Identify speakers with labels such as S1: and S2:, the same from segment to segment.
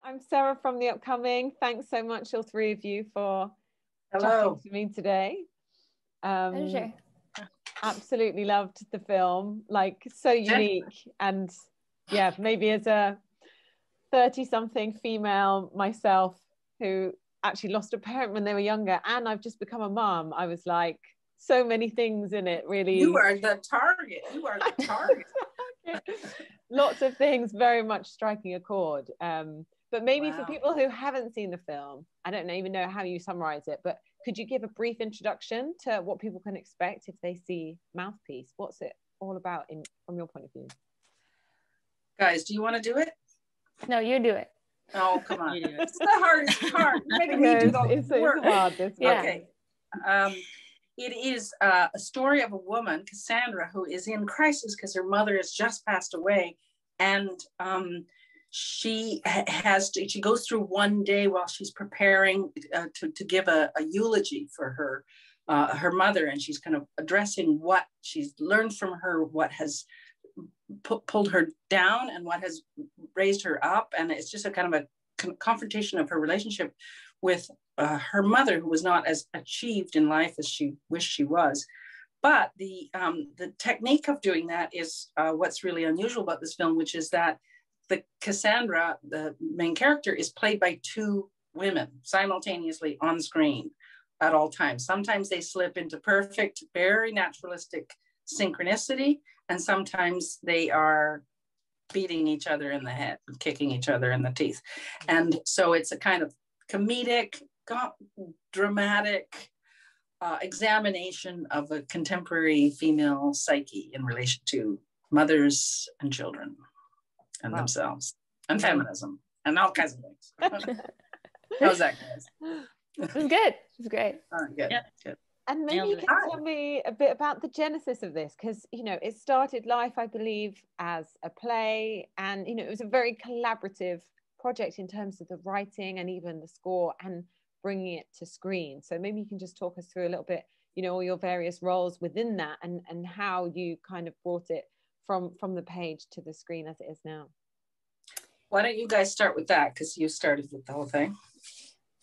S1: I'm Sarah from The Upcoming. Thanks so much, all three of you, for chatting to me today.
S2: Pleasure.
S1: Absolutely loved the film, like so unique. And yeah, maybe as a 30-something female myself who actually lost a parent when they were younger, and I've just become a mom, I was like, so many things in it, really.
S3: You are the target. You are the target.
S1: Lots of things very much striking a chord. But maybe for people who haven't seen the film, I don't even know how you summarize it, but could you give a brief introduction to what people can expect if they see Mouthpiece? What's it all about from your point of view?
S3: Guys, do you want to do it?
S2: No, you do it.
S3: Oh, come on. It's the hardest part. Making me do the work.
S1: It's hard, this one.
S3: Okay. It is a story of a woman, Cassandra, who is in crisis because her mother has just passed away. And she goes through one day while she's preparing to give a eulogy for her mother. And she's kind of addressing what she's learned from her, what has pulled her down and what has raised her up. And it's just a kind of a confrontation of her relationship with her mother, who was not as achieved in life as she wished she was. But the technique of doing that is what's really unusual about this film, which is that the Cassandra, the main character, is played by two women simultaneously on screen at all times. Sometimes they slip into perfect, very naturalistic synchronicity, and sometimes they are beating each other in the head, kicking each other in the teeth. And so it's a kind of comedic, dramatic examination of a contemporary female psyche in relation to mothers and children and themselves and feminism and all kinds of things. How's that, guys?
S2: It was good. It was great.
S3: Good.
S1: Yeah. Good. And maybe you can tell me a bit about the genesis of this, because, you know, it started life, I believe, as a play, and, you know, it was a very collaborative project in terms of the writing and even the score and bringing it to screen. So maybe you can just talk us through a little bit, you know, all your various roles within that and how you kind of brought it from the page to the screen as it is now.
S3: Why don't you guys start with that, because you started with the whole thing.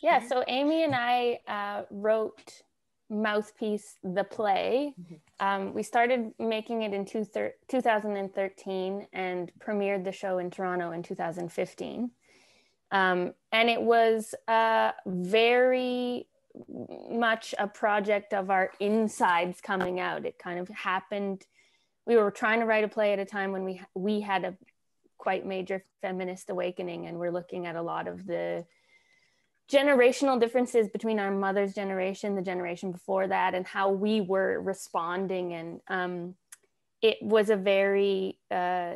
S2: Yeah, so Amy and I wrote Mouthpiece, the play. We started making it in 2013 and premiered the show in Toronto in 2015. And it was very much a project of our insides coming out. It kind of happened. We were trying to write a play at a time when we had a quite major feminist awakening, and we're looking at a lot of the generational differences between our mother's generation, the generation before that, and how we were responding. And it was a very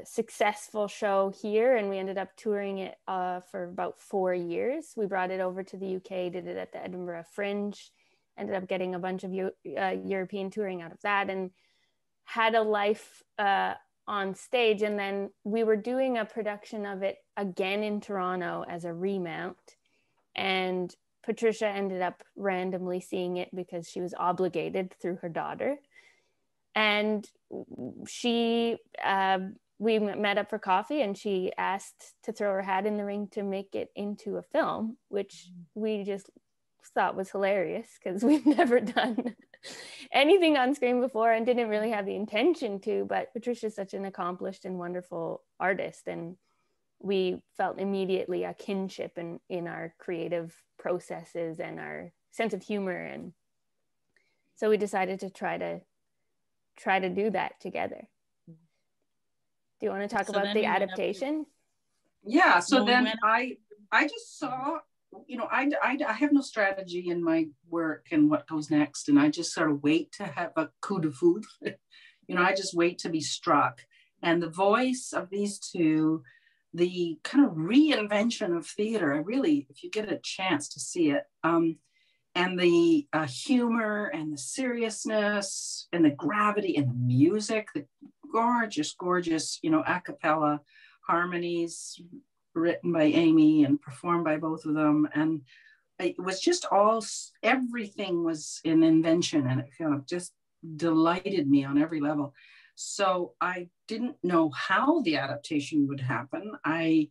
S2: successful show here, and we ended up touring it for about 4 years. We brought it over to the UK, did it at the Edinburgh Fringe, ended up getting a bunch of European touring out of that, and had a life on stage. And then we were doing a production of it again in Toronto as a remount. And Patricia ended up randomly seeing it because she was obligated through her daughter. And we met up for coffee, and she asked to throw her hat in the ring to make it into a film, which we just thought was hilarious because we've never done anything on screen before and didn't really have the intention to. But Patricia's such an accomplished and wonderful artist, and we felt immediately a kinship in our creative processes and our sense of humor. And so we decided to try to do that together. Do you want to talk about the adaptation?
S3: Yeah, so then I just saw, you know, I have no strategy in my work and what goes next, and I just sort of wait to have a coup de foudre. You know, I just wait to be struck. And the voice of these two, the kind of reinvention of theater, I really, if you get a chance to see it, and the humor and the seriousness and the gravity and the music, the gorgeous, you know, a cappella harmonies written by Amy and performed by both of them. And it was just everything was an invention, and it kind of just delighted me on every level. So I didn't know how the adaptation would happen. I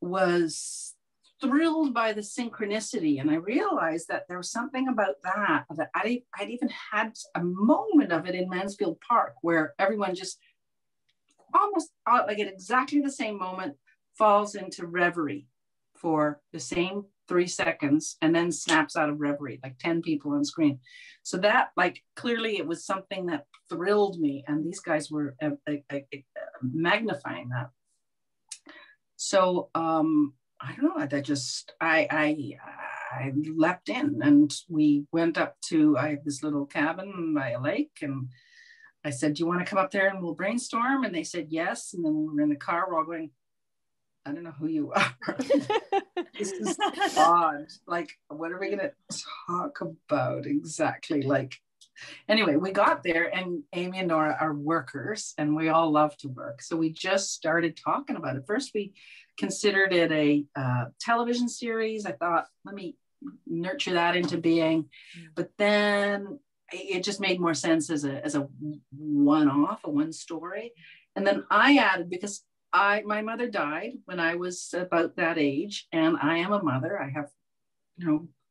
S3: was thrilled by the synchronicity. And I realized that there was something about that I'd even had a moment of it in Mansfield Park where everyone just almost like at exactly the same moment falls into reverie for the same 3 seconds and then snaps out of reverie, like 10 people on screen. So that, like, clearly it was something that thrilled me, and these guys were magnifying that. So I don't know, I leapt in, and we went up to, I have this little cabin by a lake, and I said, do you want to come up there and we'll brainstorm? And they said yes. And then we were in the car, we're all going, I don't know who you are. This is odd. Like, what are we going to talk about exactly? Like, anyway, we got there, and Amy and Norah are workers, and we all love to work. So we just started talking about it. First, we considered it a television series. I thought, let me nurture that into being. But then it just made more sense as a one-off, a one story. And then I added, because my mother died when I was about that age, and I am a mother. I have,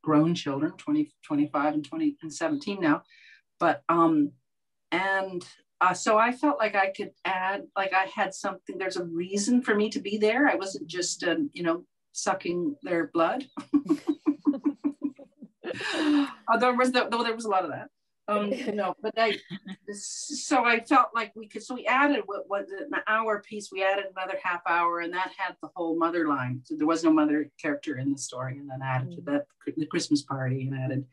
S3: grown children, 20, 25 and 20 and 17 now. But, so I felt like I could add, like I had something, there's a reason for me to be there. I wasn't just, sucking their blood. There was a lot of that. So I felt like so we added what was an hour piece, we added another half hour, and that had the whole mother line. So there was no mother character in the story, and then added to that the Christmas party, and added,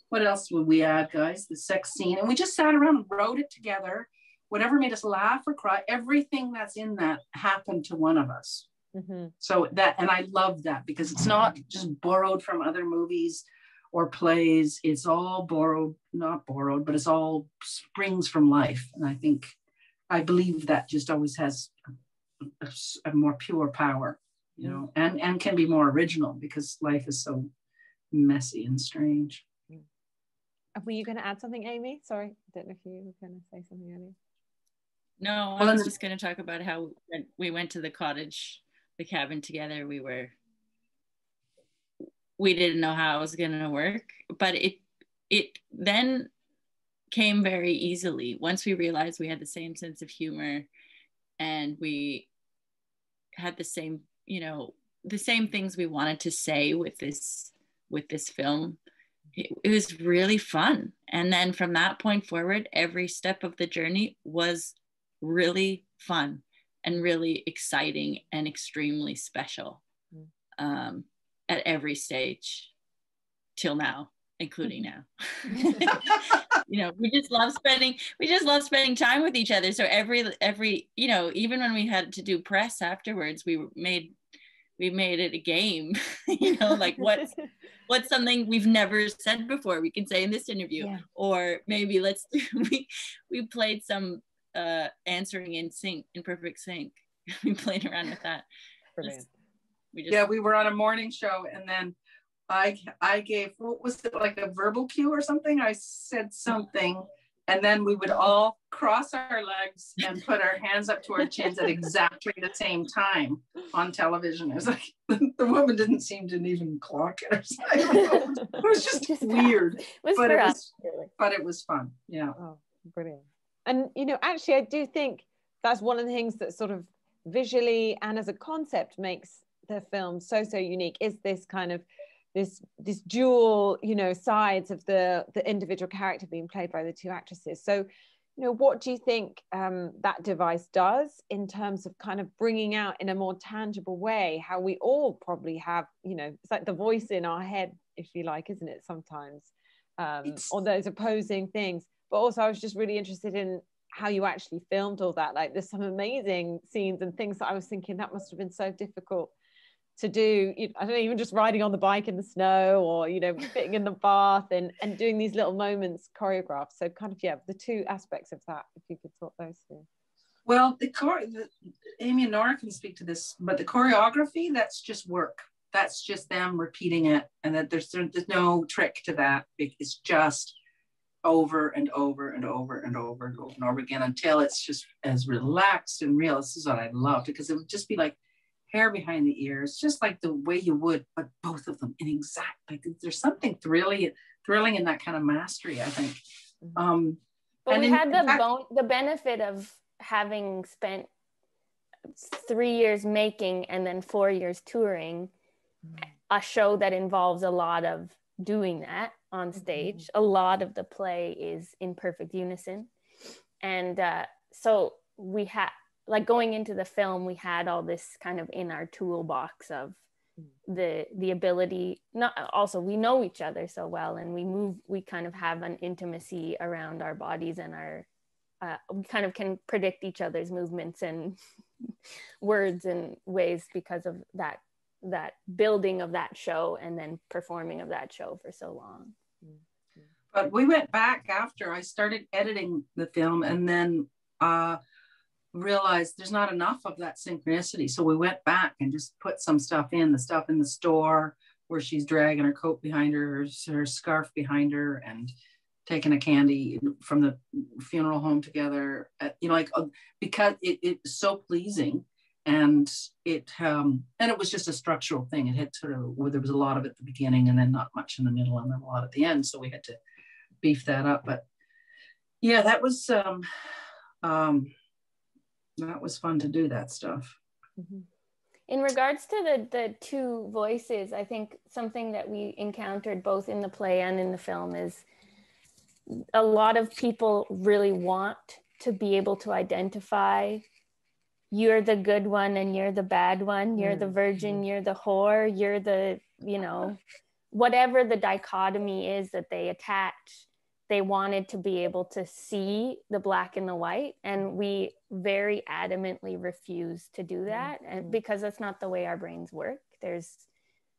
S3: what else would we add, guys? The sex scene. And we just sat around and wrote it together. Whatever made us laugh or cry, everything that's in that happened to one of us. Mm-hmm. So that, and I love that, because it's not just borrowed from other movies or plays. It's all not borrowed, but it's all springs from life. And I believe that just always has a more pure power, and can be more original, because life is so messy and strange.
S1: Were you going to add something, Amy? Sorry, I don't know if you were going to say something earlier.
S4: No, I was just going to talk about how we went to the cabin together. We didn't know how it was going to work, but it then came very easily once we realized we had the same sense of humor, and we had the same things we wanted to say with this film. It was really fun. And then from that point forward, every step of the journey was really fun and really exciting and extremely special, at every stage till now, including now. We just love spending time with each other. So every even when we had to do press afterwards, we made it a game. Like what's something we've never said before we can say in this interview, or maybe we played some answering in perfect sync. We played around with that.
S1: Brilliant.
S3: We were on a morning show, and then I gave, what was it, like a verbal cue or something? I said something, and then we would all cross our legs and put our hands up to our chins at exactly the same time on television. It was like, the woman didn't seem to even clock it or something. I don't know. It was just weird. But it was fun. Yeah.
S1: Oh, brilliant. And, actually, I do think that's one of the things that sort of visually and as a concept makes the film so unique, is this kind of this dual sides of the individual character being played by the two actresses. So what do you think that device does in terms of kind of bringing out in a more tangible way how we all probably have, it's like the voice in our head, if you like, isn't it, sometimes, or those opposing things. But also I was just really interested in how you actually filmed all that. Like, there's some amazing scenes and things that I was thinking that must have been so difficult to do. I don't know, even just riding on the bike in the snow, or fitting in the bath and doing these little moments choreographed. So kind of the two aspects of that, if you could talk those through.
S3: Well, Amy and Norah can speak to this, but the choreography, that's just work. That's just them repeating it, and that there's no trick to that. It's just over and over and over and over and over and over again until it's just as relaxed and real. This is what I love, because it would just be like hair behind the ears, just like the way you would, but both of them in exact, like there's something thrilling in that kind of mastery, I think.
S2: But we had the benefit of having spent 3 years making and then 4 years touring a show that involves a lot of doing that on stage. A lot of the play is in perfect unison. And so we had, like, going into the film, we had all this kind of in our toolbox of the ability, not also we know each other so well, and we kind of have an intimacy around our bodies, and our we kind of can predict each other's movements and words and ways because of that building of that show and then performing of that show for so long.
S3: But we went back after I started editing the film, and then realized there's not enough of that synchronicity. So we went back and just put some stuff in the store where she's dragging her coat behind her scarf behind her, and taking a candy from the funeral home together, because it's so pleasing. And it was just a structural thing. It had sort of, where there was a lot of it at the beginning and then not much in the middle and then a lot at the end. So we had to beef that up. But yeah, that was fun to do that stuff.
S2: In regards to the two voices, I think something that we encountered both in the play and in the film is a lot of people really want to be able to identify, you're the good one and you're the bad one, you're the virgin, you're the whore, you're the, whatever the dichotomy is that they attach, they wanted to be able to see the black and the white. And we very adamantly refuse to do that, and because that's not the way our brains work. There's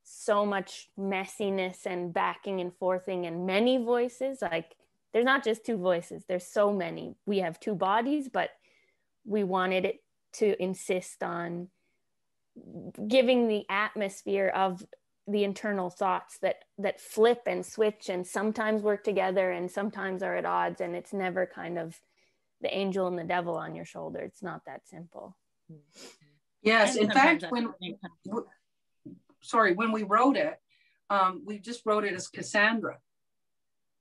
S2: so much messiness and backing and forthing and many voices. Like, there's not just two voices, there's so many. We have two bodies, but we wanted it to insist on giving the atmosphere of the internal thoughts that flip and switch and sometimes work together and sometimes are at odds, and it's never kind of the angel and the devil on your shoulder. It's not that simple.
S3: Yes, in fact, when we wrote it, we just wrote it as Cassandra.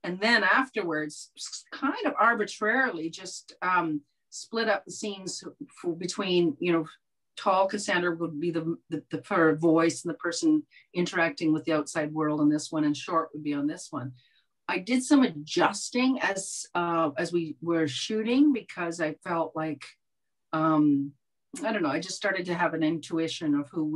S3: And then afterwards, kind of arbitrarily, just split up the scenes between, tall Cassandra would be the her voice and the person interacting with the outside world on this one, and short would be on this one. I did some adjusting as we were shooting, because I felt like, I don't know, I just started to have an intuition of who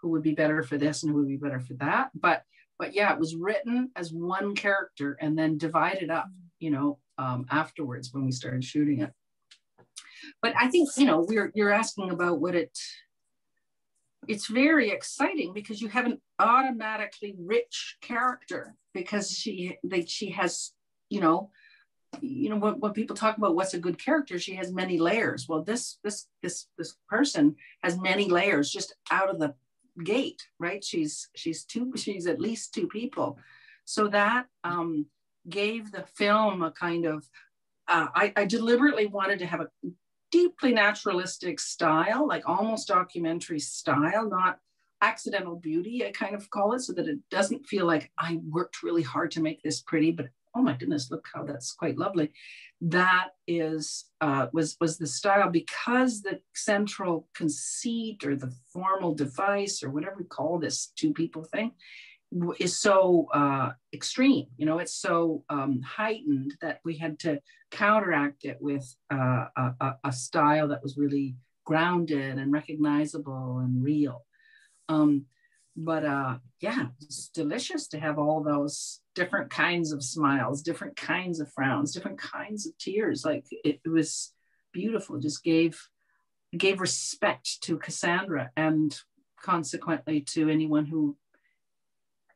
S3: would be better for this and who would be better for that. But yeah, it was written as one character and then divided up, afterwards when we started shooting it. But I think, you're asking about it's very exciting because you have an automatically rich character, because she has, when people talk about what's a good character, she has many layers. Well, this person has many layers just out of the gate, right? She's at least two people. So that gave the film a kind of, I deliberately wanted to have a deeply naturalistic style, like almost documentary style, not accidental beauty, I kind of call it, so that it doesn't feel like I worked really hard to make this pretty, but oh my goodness, look how that's quite lovely. That is was the style, because the central conceit or the formal device or whatever we call this two people thing is so extreme, it's so heightened, that we had to counteract it with a style that was really grounded and recognizable and real. Yeah, it's delicious to have all those different kinds of smiles, different kinds of frowns, different kinds of tears. Like, it was beautiful. It just gave respect to Cassandra, and consequently to anyone who,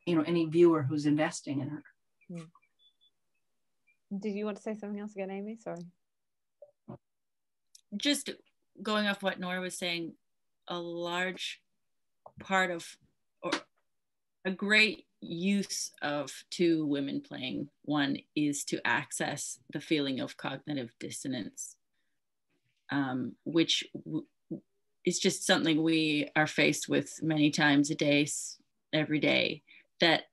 S3: any viewer who's investing in her.
S1: Did you want to say something else again, Amy? Sorry.
S4: Just going off what Norah was saying, a large part of, or a great use of two women playing one, is to access the feeling of cognitive dissonance, which is just something we are faced with many times a day, every day, that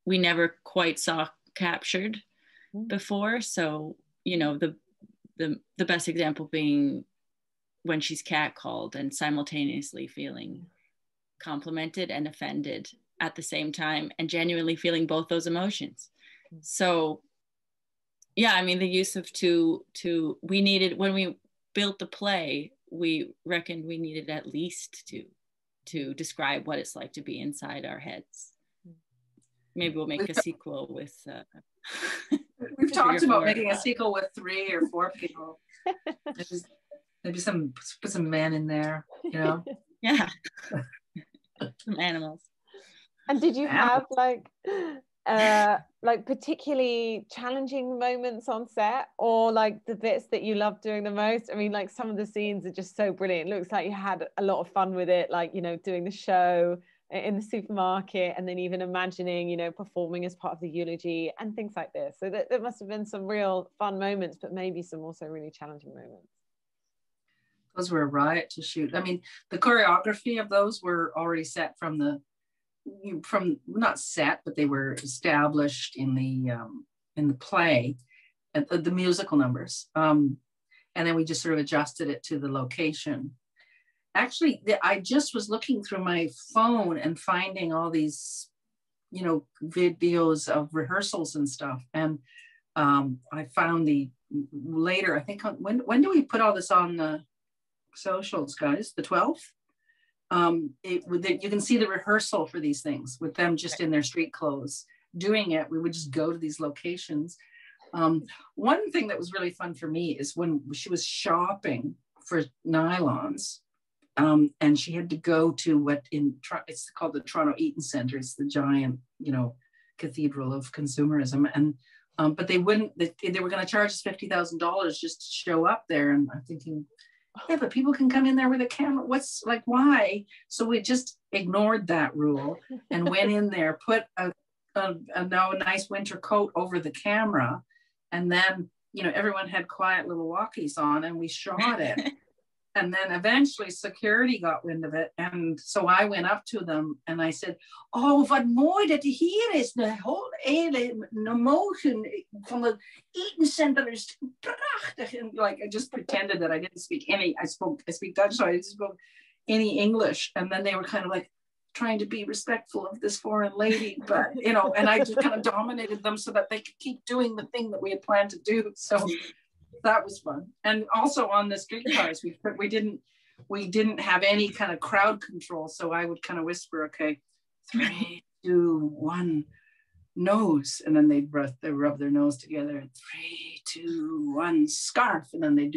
S4: we never quite saw captured before. So, you know, the best example being when she's catcalled and simultaneously feeling complimented and offended at the same time, and genuinely feeling both those emotions. So yeah, I mean, the use of we needed, when we built the play, we reckoned we needed at least to describe what it's like to be inside our heads. Maybe we'll make a sequel with
S3: we've talked about making a sequel with 3 or 4 people. Maybe put some men in there, you know.
S4: Yeah. Some animals.
S1: And did you have like particularly challenging moments on set, or like the bits that you loved doing the most? I mean, like some of the scenes are just so brilliant. It looks like you had a lot of fun with it, like, you know, doing the show in the supermarket, and then even imagining, you know, performing as part of the eulogy and things like this. So there must have been some real fun moments, but maybe some also really challenging moments.
S3: Those were a riot to shoot. I mean, the choreography of those were already set from not set, but they were established in the play, the musical numbers. And then we just sort of adjusted it to the location. Actually, I just was looking through my phone and finding all these, you know, videos of rehearsals and stuff. And I found later, I think, when do we put all this on the socials, guys? The 12th? You can see the rehearsal for these things with them just in their street clothes doing it. We would just go to these locations. One thing that was really fun for me is when she was shopping for nylons, and she had to go to it's called the Toronto Eaton Centre. It's the giant, you know, cathedral of consumerism. And but they were going to charge us $50,000 just to show up there. And I'm thinking, yeah, but people can come in there with a camera. Why? So we just ignored that rule and went in there, put a nice winter coat over the camera. And then, you know, everyone had quiet little walkies on, and we shot it. And then eventually security got wind of it. And so I went up to them and I said, "Oh, wat mooi dat hier is. De motion van the Eaton Center is prachtig." And like, I just pretended that I didn't speak any, I speak Dutch, so I didn't speak any English. And then they were kind of like trying to be respectful of this foreign lady, but, you know, and I just kind of dominated them so that they could keep doing the thing that we had planned to do. So that was fun. And also on the streetcars, we didn't have any kind of crowd control. So I would kind of whisper, "Okay, 3, 2, 1, nose," and then they rub their nose together. 3, 2, 1, scarf, and then they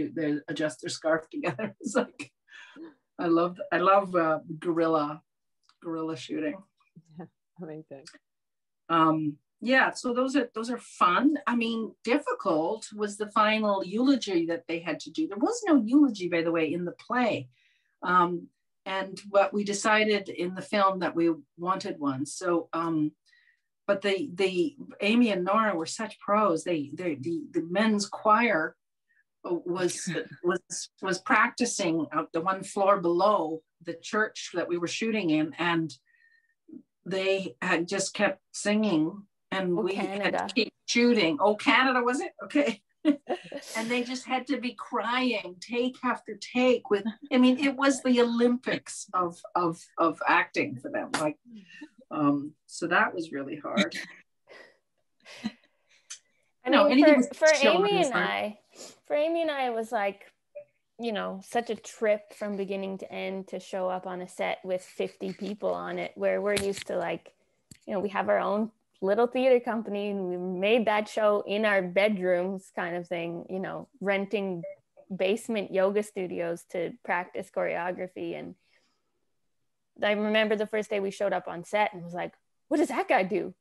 S3: adjust their scarf together. It's like, I love guerrilla shooting.
S1: Yeah, amazing.
S3: Yeah, so those are fun. I mean, difficult was the final eulogy that they had to do. There was no eulogy, by the way, in the play. And what we decided in the film that we wanted one. So, but the Amy and Norah were such pros. The men's choir was practicing the one floor below the church that we were shooting in, and they had just kept singing. And we had to keep shooting. Oh, Canada, was it? Okay. And they just had to be crying take after take with, I mean, it was the Olympics of acting for them. Like, so that was really hard.
S2: I mean, for Amy and I, it was like, you know, such a trip from beginning to end to show up on a set with 50 people on it, where we're used to, like, you know, we have our own little theater company and we made that show in our bedrooms kind of thing, you know, renting basement yoga studios to practice choreography. And I remember the first day we showed up on set and was like, "What does that guy do?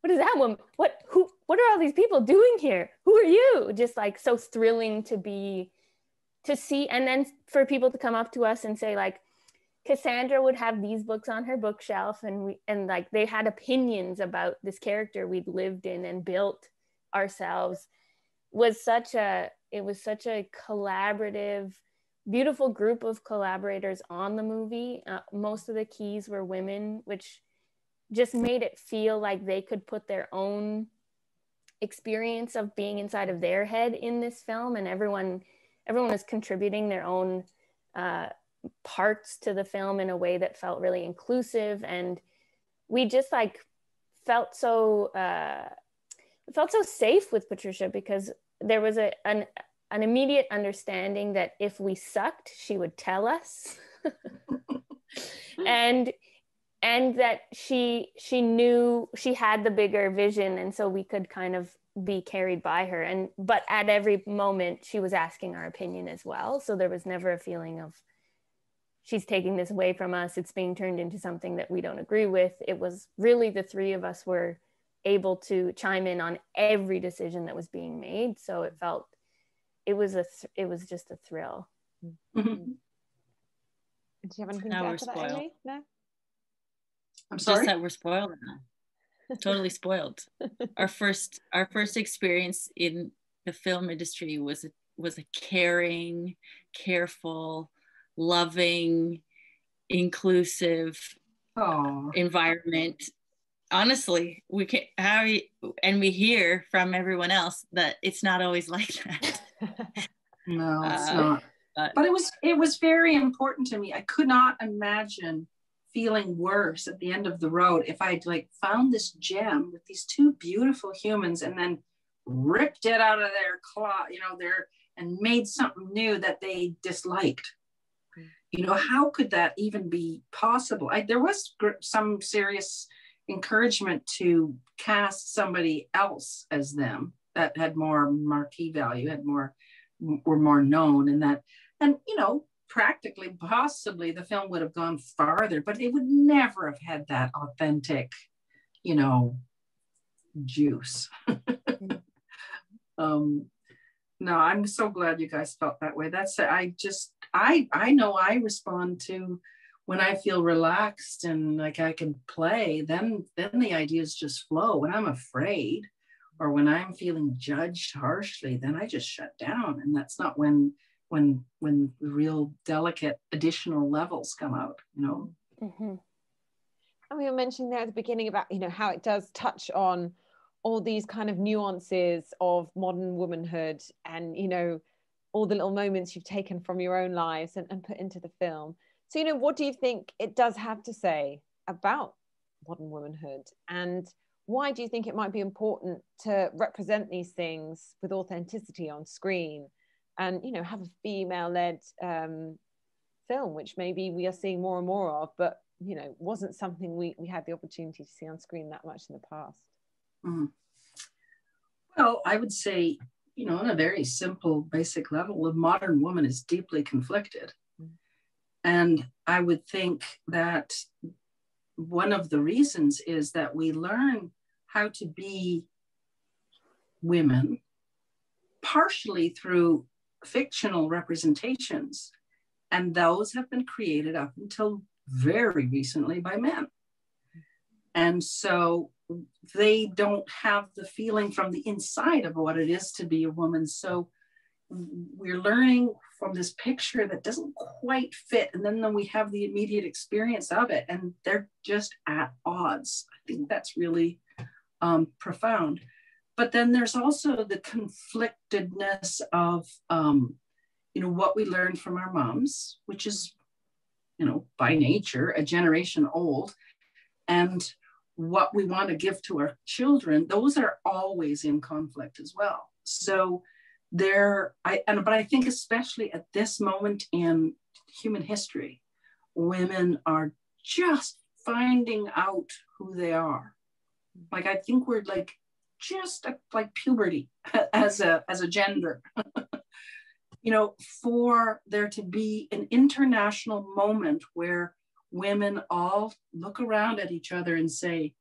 S2: What is that woman? What are all these people doing here? Who are you?" Just like so thrilling to see. And then for people to come up to us and say, like, Cassandra would have these books on her bookshelf, and like they had opinions about this character we'd lived in and built ourselves. It was such a collaborative beautiful group of collaborators on the movie. Most of the keys were women, which just made it feel like they could put their own experience of being inside of their head in this film, and everyone is contributing their own parts to the film in a way that felt really inclusive. And we just like felt so safe with Patricia, because there was an immediate understanding that if we sucked, she would tell us. and that she knew she had the bigger vision, and so we could kind of be carried by her. But at every moment she was asking our opinion as well, so there was never a feeling of she's taking this away from us, it's being turned into something that we don't agree with. It was really the three of us were able to chime in on every decision that was being made, so it was just a thrill.
S1: Mm-hmm. Do you have anything to add to that, Amy? No?
S3: I'm sorry?
S4: Just that we're spoiled now. Totally spoiled. Our first experience in the film industry was a caring, careful, loving, inclusive environment. Honestly, we hear from everyone else that it's not always like that.
S3: No, it's not. But it was very important to me. I could not imagine feeling worse at the end of the road if I'd like found this gem with these two beautiful humans and then ripped it out of their claw, and made something new that they disliked. How could that even be possible? There was some serious encouragement to cast somebody else as them that had more marquee value, were more known, and practically, possibly the film would have gone farther, but it would never have had that authentic, juice. No, I'm so glad you guys felt that way. I know I respond to when I feel relaxed and like I can play, then the ideas just flow. When I'm afraid or when I'm feeling judged harshly, then I just shut down. And that's not when the real delicate additional levels come out,
S1: Mm-hmm. And we were mentioning there at the beginning about, how it does touch on all these kind of nuances of modern womanhood and, all the little moments you've taken from your own lives and put into the film. So, what do you think it does have to say about modern womanhood? And why do you think it might be important to represent these things with authenticity on screen and, have a female-led film, which maybe we are seeing more and more of, but, wasn't something we had the opportunity to see on screen that much in the past?
S3: Mm. Well, I would say, on a very simple, basic level, the modern woman is deeply conflicted. Mm. And I would think that one of the reasons is that we learn how to be women partially through fictional representations. And those have been created up until very recently by men. And so they don't have the feeling from the inside of what it is to be a woman. So we're learning from this picture that doesn't quite fit. And then we have the immediate experience of it, and they're just at odds. I think that's really profound. But then there's also the conflictedness of, what we learned from our moms, which is, by nature, a generation old, and what we want to give to our children, those are always in conflict as well. So but I think especially at this moment in human history, women are just finding out who they are. Like, I think we're just like puberty as a gender. For there to be an international moment where women all look around at each other and say,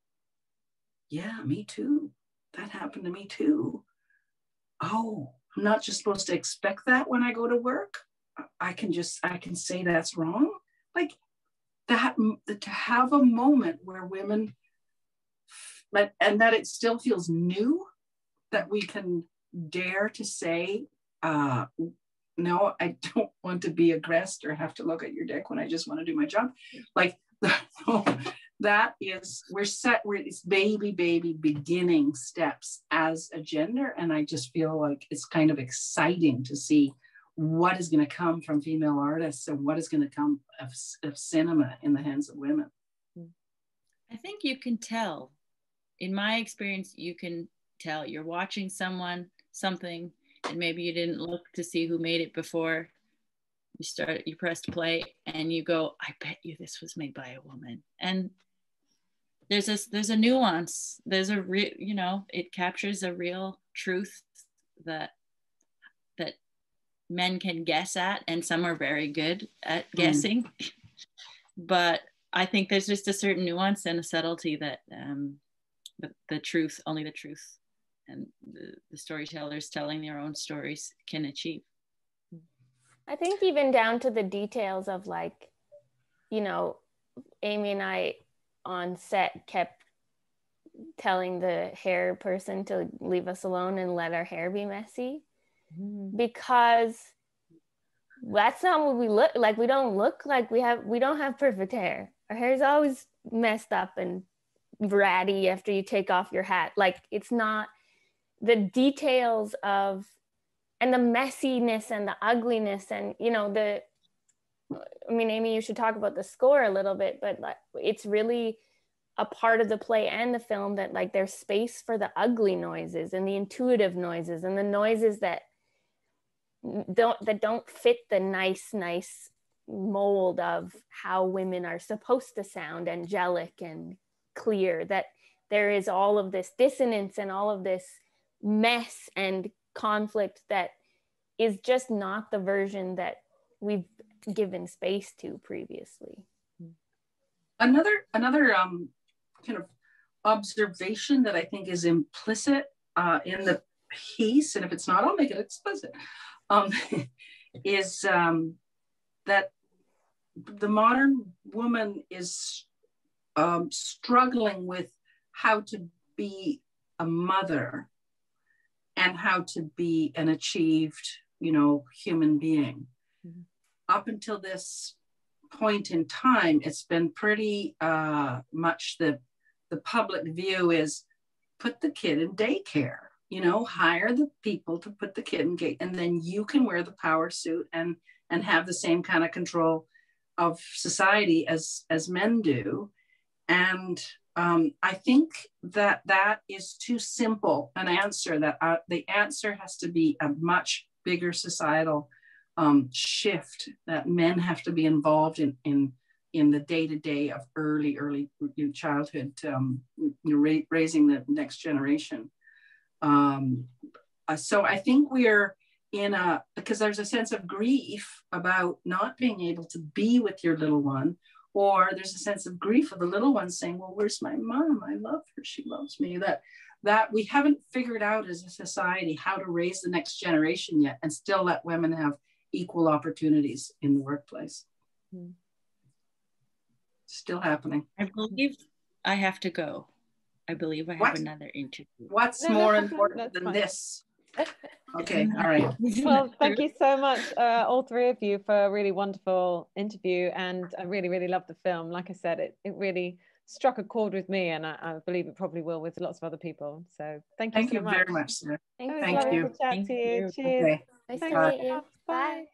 S3: yeah, me too. That happened to me too. Oh, I'm not just supposed to expect that when I go to work. I can say that's wrong. Like that, to have a moment where women, and that it still feels new, that we can dare to say, no, I don't want to be aggressed or have to look at your dick when I just want to do my job. Like, that is, we're it's baby beginning steps as a gender. And I just feel like it's kind of exciting to see what is going to come from female artists and what is going to come of cinema in the hands of women.
S4: I think you can tell. In my experience, you can tell. You're watching something, and maybe you didn't look to see who made it before. You pressed play, and you go, I bet you this was made by a woman. And there's a nuance. There's a real, it captures a real truth that men can guess at, and some are very good at guessing. But I think there's just a certain nuance and a subtlety that the truth, only the truth, and the storytellers telling their own stories can achieve.
S2: I think even down to the details of, like, Amy and I on set kept telling the hair person to leave us alone and let our hair be messy, because that's not what we look like. We don't look like we don't have perfect hair. Our hair is always messed up and ratty after you take off your hat. Like, it's not the details of, and the messiness and the ugliness and, Amy, you should talk about the score a little bit, but like, it's really a part of the play and the film that, like, there's space for the ugly noises and the intuitive noises and the noises that don't fit the nice mold of how women are supposed to sound, angelic and clear, that there is all of this dissonance and all of this mess and conflict that is just not the version that we've given space to previously.
S3: Another kind of observation that I think is implicit in the piece, and if it's not, I'll make it explicit, is that the modern woman is struggling with how to be a mother and how to be an achieved, human being. Up until this point in time, it's been pretty much the public view is put the kid in daycare, hire the people to put the kid in daycare, and then you can wear the power suit and have the same kind of control of society as men do. And I think that is too simple an answer, that the answer has to be a much bigger societal shift, that men have to be involved in the day-to-day of early childhood, raising the next generation. So I think we're because there's a sense of grief about not being able to be with your little one, or there's a sense of grief of the little one saying, well, where's my mom? I love her, she loves me. That we haven't figured out as a society how to raise the next generation yet and still let women have equal opportunities in the workplace. Still happening.
S4: I believe I have to go. I believe I have another interview.
S3: What's more important than this? Okay, all right.
S1: Well, thank you so much, all three of you, for a really wonderful interview. And I really, really loved the film. Like I said, it really struck a chord with me, and I believe it probably will with lots of other people. So thank you so much.
S3: Thank you very much, sir.
S2: Thank
S3: you.
S1: To chat to you. Cheers.
S3: Okay.
S2: Nice to meet you.
S1: Bye.